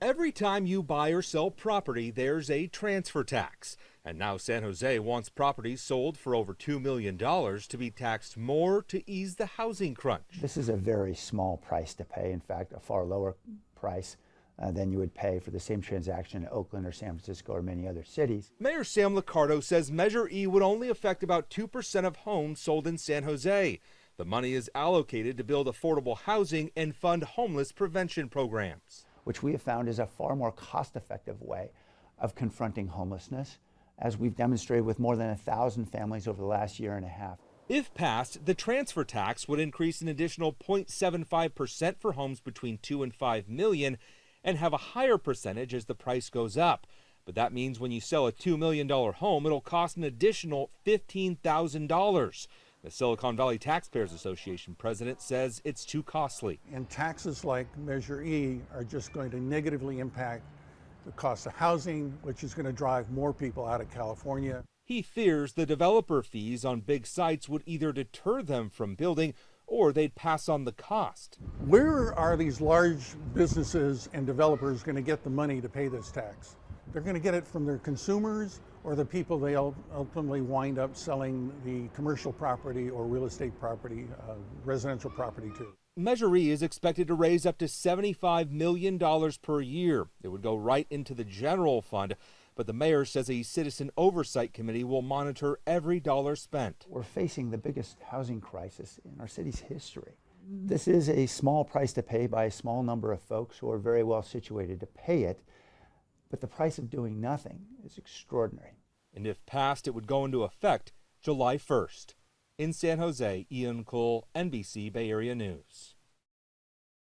Every time you buy or sell property, there's a transfer tax. And now San Jose wants properties sold for over $2 million to be taxed more to ease the housing crunch. This is a very small price to pay. In fact, a far lower price than you would pay for the same transaction in Oakland or San Francisco or many other cities. Mayor Sam Liccardo says Measure E would only affect about 2% of homes sold in San Jose. The money is allocated to build affordable housing and fund homeless prevention programs, which we have found is a far more cost-effective way of confronting homelessness, as we've demonstrated with more than 1,000 families over the last year and a half. If passed, the transfer tax would increase an additional 0.75% for homes between 2 and 5 million and have a higher percentage as the price goes up. But that means when you sell a $2 million home, it'll cost an additional $15,000. The Silicon Valley Taxpayers Association president says it's too costly. And taxes like Measure E are just going to negatively impact the cost of housing, which is going to drive more people out of California. He fears the developer fees on big sites would either deter them from building or they'd pass on the cost. Where are these large businesses and developers going to get the money to pay this tax? They're going to get it from their consumers or the people they ultimately wind up selling the commercial property or real estate property, residential property to. Measure E is expected to raise up to $75 million per year. It would go right into the general fund, but the mayor says a citizen oversight committee will monitor every dollar spent. We're facing the biggest housing crisis in our city's history. This is a small price to pay by a small number of folks who are very well situated to pay it, but the price of doing nothing is extraordinary. And if passed, it would go into effect July 1st. In San Jose, Ian Cole, NBC Bay Area News.